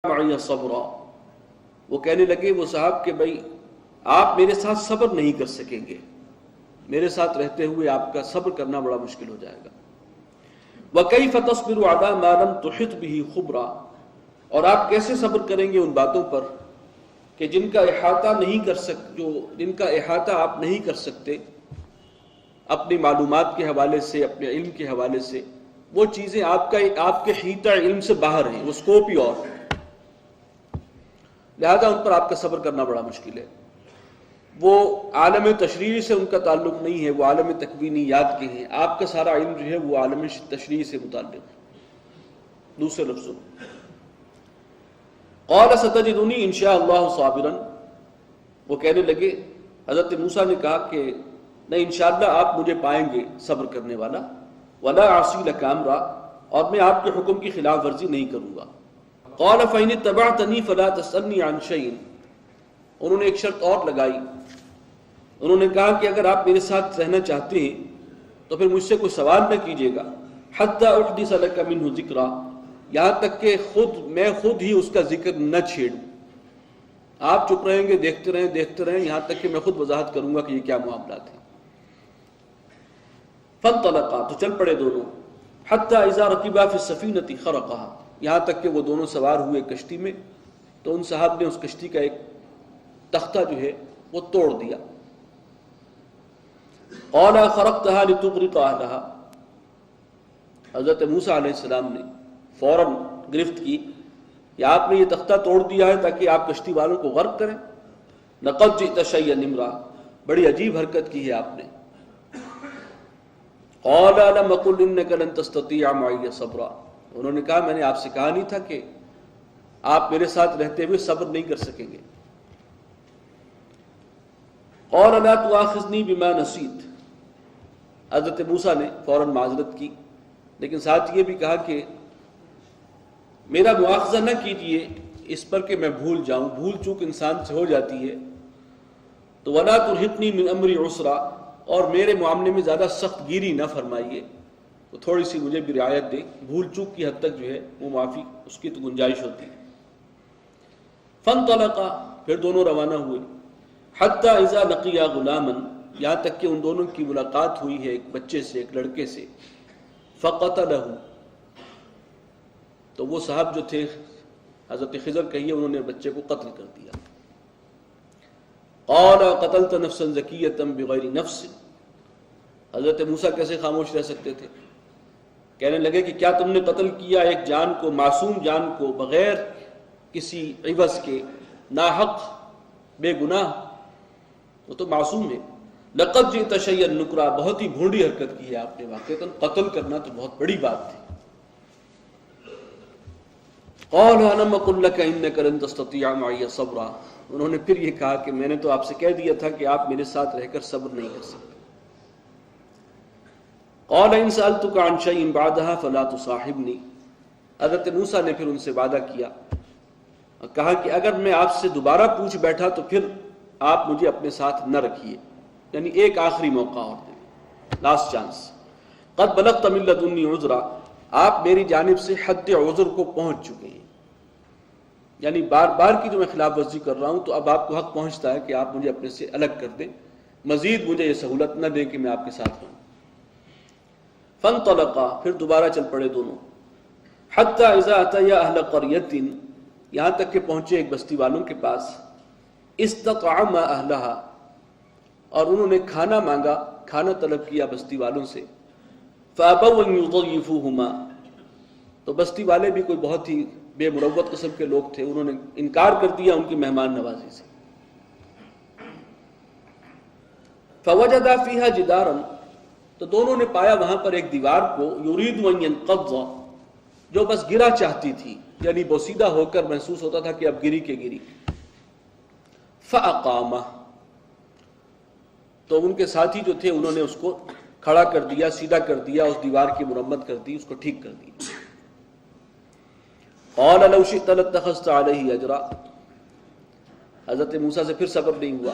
معی صبرا، وہ کہنے لگے وہ صاحب کہ بھائی آپ میرے ساتھ صبر نہیں کر سکیں گے، میرے ساتھ رہتے ہوئے آپ کا صبر کرنا بڑا مشکل ہو جائے گا۔ وَكَيْفَ تَصْبِرُ عَلَىٰ مَا لَمْ تُحِطْ بِهِ خُبْرًا، اور آپ کیسے صبر کریں گے ان باتوں پر کہ جن کا احاطہ آپ نہیں کر سکتے اپنی معلومات کے حوالے سے، اپنے علم کے حوالے سے، وہ چیزیں آپ کے حیطہ علم سے باہر ہیں، وہ سکوپ ہی اور ہے، لہذا ان پر آپ کا صبر کرنا بڑا مشکل ہے۔ وہ عالم تشریعی سے ان کا تعلق نہیں ہے، وہ عالم تکوینیات کے ہیں، آپ کا سارا علم جو ہے وہ عالم تشریعی سے متعلق ہے۔ دوسرے لفظوں قال ستجدنی ان شاء اللہ صابرا، وہ کہنے لگے، حضرت موسیٰ نے کہا کہ نہیں انشاءاللہ آپ مجھے پائیں گے صبر کرنے والا، ولا اعصی لک امرا، اور میں آپ کے حکم کی خلاف ورزی نہیں کروں گا۔ قال فإن اتبعتنی فلا تسألنی عن شیء، انہوں نے ایک شرط اور لگائی، انہوں نے کہا کہ اگر آپ میرے ساتھ رہنا چاہتے ہیں تو پھر مجھ سے کوئی سوال نہ کیجیے گا، حتی احدث لک منہ ذکرا، یہاں تک کہ میں خود ہی اس کا ذکر نہ چھیڑوں، آپ چپ رہیں گے، دیکھتے رہیں یہاں تک کہ میں خود وضاحت کروں گا کہ یہ کیا معاملات ہیں۔ فانطلقا، تو چل پڑے دونوں، حتی اذا رکبا فی السفینۃ خرقھا، یہاں تک کہ وہ دونوں سوار ہوئے کشتی میں تو ان صاحب نے اس کشتی کا ایک تختہ جو ہے وہ توڑ دیا۔ قال خرقتها لتغرق اہلھا، حضرت موسیٰ علیہ السلام نے فوراً گرفت کی کہ آپ نے یہ تختہ توڑ دیا ہے تاکہ آپ کشتی والوں کو غرق کریں۔ لقد جئت شیئا امرا، بڑی عجیب حرکت کی ہے آپ نے۔ قال الم اقل انک لن تستطیع معی صبرا، انہوں نے کہا میں نے آپ سے کہا نہیں تھا کہ آپ میرے ساتھ رہتے ہوئے صبر نہیں کر سکیں گے۔ قال لا تؤاخذنی بما نسیت، حضرت موسیٰ نے فوراً معذرت کی، لیکن ساتھ یہ بھی کہا کہ میرا مواخذہ نہ کیجیے اس پر کہ میں بھول جاؤں، بھول چوک انسان سے ہو جاتی ہے، تو ولا ترہقنی من امری عسرا، اور میرے معاملے میں زیادہ سخت گیری نہ فرمائیے، تو تھوڑی سی مجھے بھی رعایت دیں، بھول چوک کی حد تک جو ہے وہ معافی اس کی تو گنجائش ہوتی ہے۔ فانطلقا، پھر دونوں روانہ ہوئے، حتی اذا لقیا غلاما، یہاں تک کہ ان دونوں کی ملاقات ہوئی ہے ایک بچے سے، ایک لڑکے سے۔ فقتلہ، تو وہ صاحب جو تھے حضرت خضر کہیے انہوں نے بچے کو قتل کر دیا۔ قال قتلت نفسا زکیۃ بغیر نفس، حضرت موسیٰ کیسے خاموش رہ سکتے تھے، کہنے لگے کہ کیا تم نے قتل کیا ایک جان کو، معصوم جان کو، بغیر کسی عوض کے، ناحق، بے گناہ، وہ تو معصوم ہے۔ لقد جئت شیئا نکرا، بہت ہی بھونڈی حرکت کی ہے آپ نے، واقعتاً قتل کرنا تو بہت بڑی بات تھی۔ قال الم اقل لک انک لن تستطیع معی صبرا، انہوں نے پھر یہ کہا کہ میں نے تو آپ سے کہہ دیا تھا کہ آپ میرے ساتھ رہ کر صبر نہیں کر سکتے۔ قال ان سألتک عن شیء بعدها فلا تصاحبنی، حضرت موسیٰ نے پھر ان سے وعدہ کیا اور کہا کہ اگر میں آپ سے دوبارہ پوچھ بیٹھا تو پھر آپ مجھے اپنے ساتھ نہ رکھیے، یعنی ایک آخری موقع اور دیں، لاسٹ چانس۔ قد بلغت من لدنی عذرا، آپ میری جانب سے حد عذر کو پہنچ چکے ہیں، یعنی بار بار کی جو میں خلاف ورزی کر رہا ہوں تو اب آپ کو حق پہنچتا ہے کہ آپ مجھے اپنے سے الگ کر دیں، مزید مجھے یہ سہولت نہ دیں کہ میں آپ کے ساتھ ہوں۔ فانطلقا، پھر دوبارہ چل پڑے دونوں، حتی اذا اتیا اہل قریۃ، یہاں تک کہ پہنچے ایک بستی والوں کے پاس۔ استطعما اہلہا، اور انہوں نے کھانا مانگا، کھانا طلب کیا بستی والوں سے۔ فابوا ان یضیفوہما، تو بستی والے بھی کوئی بہت ہی بے مروت قسم کے لوگ تھے، انہوں نے انکار کر دیا ان کی مہمان نوازی سے۔ فوجدا فیہا جدارا، تو دونوں نے پایا وہاں پر ایک دیوار کو، یرید ان ینقض، جو بس گرا چاہتی تھی، یعنی بوسیدہ ہو کر محسوس ہوتا تھا کہ اب گری کے گری۔ فاقامہ، تو ان کے ساتھی جو تھے انہوں نے اس کو کھڑا کر دیا، سیدھا کر دیا، اس دیوار کی مرمت کر دی، اس کو ٹھیک کر دیا۔ قال لو شئت لاتخذت علیہ اجرا، حضرت موسیٰ سے پھر صبر نہیں ہوا،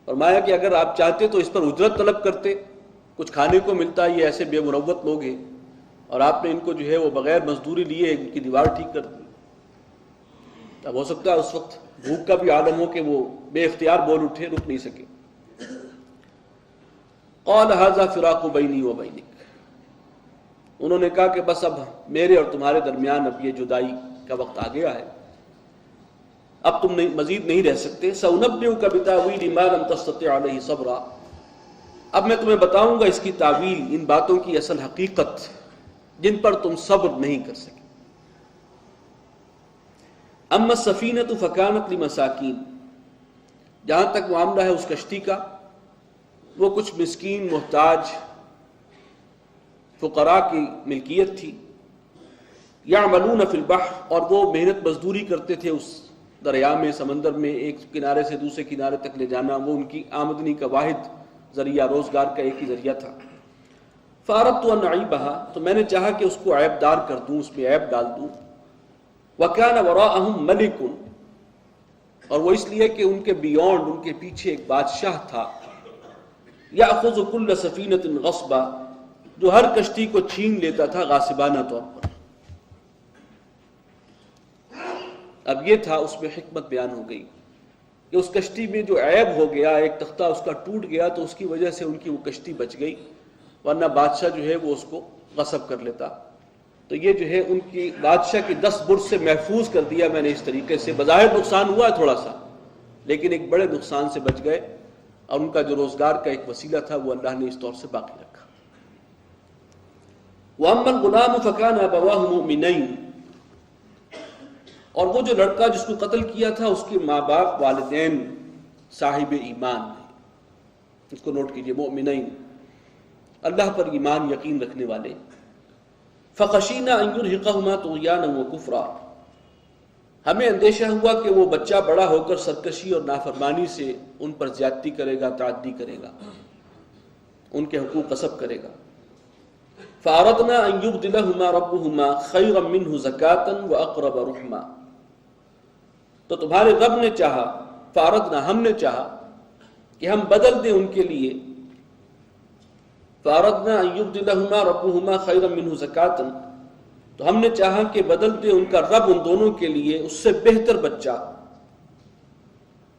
فرمایا کہ اگر آپ چاہتے تو اس پر اجرت طلب کرتے، کچھ کھانے کو ملتا، یہ ایسے بے مروت لوگ ہیں اور آپ نے ان کو جو ہے وہ بغیر مزدوری لیے ان کی دیوار ٹھیک کر دی۔ اب ہو سکتا ہے اس وقت بھوک کا بھی عالم ہو کہ وہ بے اختیار بول اٹھے، رک نہیں سکے. قال ھذا فراق بینی و بینک، انہوں نے کہا کہ بس اب میرے اور تمہارے درمیان اب یہ جدائی کا وقت آ گیا ہے، اب تم مزید نہیں رہ سکتے. سأنبئک بتاویل ما لم تستطع علیہ صبرا، اب میں تمہیں بتاؤں گا اس کی تعویل، ان باتوں کی اصل حقیقت جن پر تم صبر نہیں کر سکے. اما السفینۃ فکانت لمساکین، جہاں تک معاملہ ہے اس کشتی کا، وہ کچھ مسکین محتاج فقراء کی ملکیت تھی. یعملون فی البحر، اور وہ محنت مزدوری کرتے تھے اس دریا میں، سمندر میں، ایک کنارے سے دوسرے کنارے تک لے جانا وہ ان کی آمدنی کا واحد ذریعہ، روزگار کا ایک ہی ذریعہ تھا. فاردت ان اعیبها، تو میں نے چاہا کہ اس کو عیب دار کر دوں، اس میں عیب ڈال دوں. وکان وراءہم ملک، اور وہ اس لیے کہ ان کے بیونڈ، ان کے پیچھے ایک بادشاہ تھا. یأخذ کل سفینۃ غصبا، جو ہر کشتی کو چھین لیتا تھا غاصبانہ طور پر. اب یہ تھا، اس میں حکمت بیان ہو گئی کہ اس کشتی میں جو عیب ہو گیا، ایک تختہ اس کا ٹوٹ گیا تو اس کی وجہ سے ان کی وہ کشتی بچ گئی، ورنہ بادشاہ جو ہے وہ اس کو غصب کر لیتا. تو یہ جو ہے ان کی بادشاہ کی 10 برج سے محفوظ کر دیا میں نے اس طریقے سے. بظاہر نقصان ہوا تھوڑا سا، لیکن ایک بڑے نقصان سے بچ گئے، اور ان کا جو روزگار کا ایک وسیلہ تھا وہ اللہ نے اس طور سے باقی رکھا. وَأَمَّا الْغُلَامُ فَكَانَ أَبَوَاهُ مُؤْمِنَيْنِ، اور وہ جو لڑکا جس کو قتل کیا تھا اس کے ماں باپ والدین صاحب ایمان ہیں. اس کو نوٹ کیجئے، مؤمنین، اللہ پر ایمان یقین رکھنے والے. فَخَشِينَا أَن يُرْهِقَهُمَا طُغْيَانًا وَكُفْرًا، ہمیں اندیشہ ہوا کہ وہ بچہ بڑا ہو کر سرکشی اور نافرمانی سے ان پر زیادتی کرے گا، تعدی کرے گا، ان کے حقوق غصب کرے گا. فَأَرَدْنَا أَن يُبْدِلَهُمَا رَبُّهُمَا خَيْرًا مِّنْهُ زَكَاةً وَأَقْرَبَ رُحْمًا، تو تمہارے رب نے چاہا، فَأَرَدْنَا، ہم نے چاہا کہ ہم بدل دیں ان کے لیے. فَأَرَدْنَا أَن يُبْدِلَهُمَا رَبُّهُمَا خَيْرًا مِّنْهُ زَكَاةً، تو ہم نے چاہا کہ بدل دے ان کا رب ان دونوں کے لیے اس سے بہتر بچہ،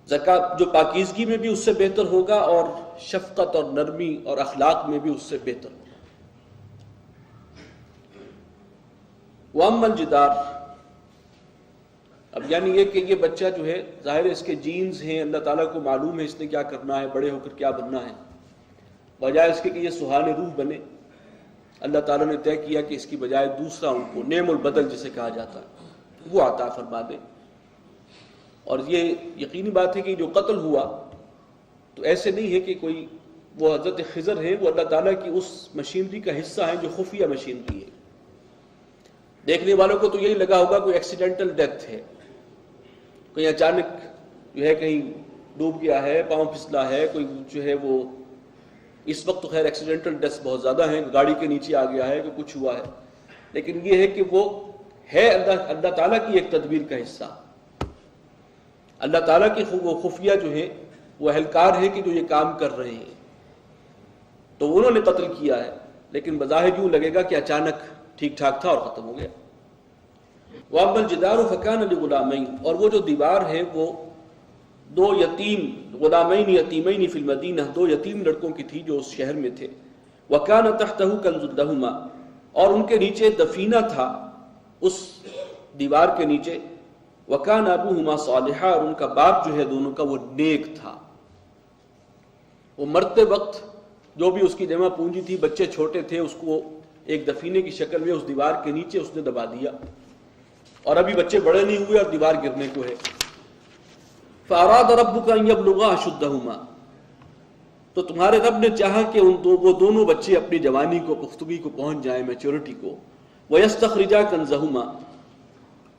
زکات جو پاکیزگی میں بھی اس سے بہتر ہوگا اور شفقت اور نرمی اور اخلاق میں بھی اس سے بہتر ہوگا. وَأَمَّا الْجِدَارُ، اب یعنی یہ کہ یہ بچہ جو ہے ظاہر ہے اس کے جینز ہیں، اللہ تعالیٰ کو معلوم ہے اس نے کیا کرنا ہے، بڑے ہو کر کیا بننا ہے. بجائے اس کے کہ یہ سہان روح بنے، اللہ تعالیٰ نے طے کیا کہ اس کی بجائے دوسرا ان کو نعم البدل جسے کہا جاتا ہے وہ عطا فرما دے. اور یہ یقینی بات ہے کہ جو قتل ہوا تو ایسے نہیں ہے کہ کوئی وہ حضرت خضر ہے، وہ اللہ تعالیٰ کی اس مشینری کا حصہ ہے جو خفیہ مشینری ہے. دیکھنے والوں کو تو یہی لگا ہوگا کوئی ایکسیڈنٹل ڈیتھ ہے، کوئی اچانک جو ہے کہیں ڈوب گیا ہے، پاؤں پھسلا ہے، کوئی جو ہے وہ، اس وقت تو خیر ایکسیڈنٹل ڈیتھ بہت زیادہ ہیں، گاڑی کے نیچے آ گیا ہے کہ کچھ ہوا ہے، لیکن یہ ہے کہ وہ ہے اللہ تعالیٰ کی ایک تدبیر کا حصہ. اللہ تعالیٰ کی وہ خفیہ جو ہے وہ اہلکار ہیں کہ جو یہ کام کر رہے ہیں. تو انہوں نے قتل کیا ہے، لیکن بظاہر یوں لگے گا کہ اچانک ٹھیک ٹھاک تھا اور ختم ہو گیا. وَأَمَّا الْجِدَارُ فَكَانَ لِغُلَامَيْنِ، اور وہ جو دیوار ہے وہ 2 یتیم، غلامین یتیمین فی المدینہ، 2 یتیم لڑکوں کی تھی جو اس شہر میں تھے. وَكَانَ تَحْتَهُ كَنْزٌ لَهُمَا، اور ان کے نیچے دفینہ تھا اس دیوار کے نیچے. وَكَانَ أَبُوهُمَا صَالِحًا، اور ان کا باپ جو ہے دونوں کا وہ نیک تھا. وہ مرتے وقت جو بھی اس کی جمع پونجی تھی، بچے چھوٹے تھے، اس کو ایک دفینے کی شکل میں اس دیوار کے نیچے اس نے دبا دیا، اور ابھی بچے بڑے نہیں ہوئے اور دیوار گرنے کو ہے. فَأَرَادَ رَبُّكَ أَن يَبْلُغَا أَشُدَّهُمَا، تو تمہارے رب نے چاہا کہ وہ دونوں بچے اپنی جوانی کو، پختگی کو پہنچ جائیں، میچورٹی کو. وَيَسْتَخْرِجَا كَنزَهُمَا،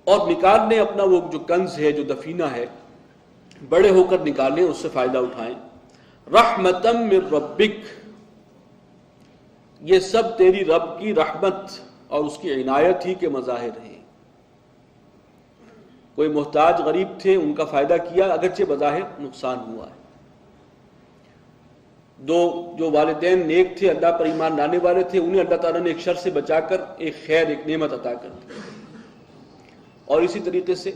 اور نکال لیں اپنا وہ جو کنز ہے، جو دفینہ ہے، بڑے ہو کر نکالیں، اس سے فائدہ اٹھائیں. رَحْمَةً مِّن رَبِّكَ، یہ سب تیری رب کی رحمت اور اس کی عنایت ہی کے مظاہر ہیں. کوئی محتاج غریب تھے، ان کا فائدہ کیا، اگرچہ بظاہر نقصان ہوا ہے. جو والدین نیک تھے، اللہ پر ایمان لانے والے تھے، انہیں اللہ تعالیٰ نے ایک شر سے بچا کر ایک خیر، ایک نعمت عطا کر دی. اور اسی طریقے سے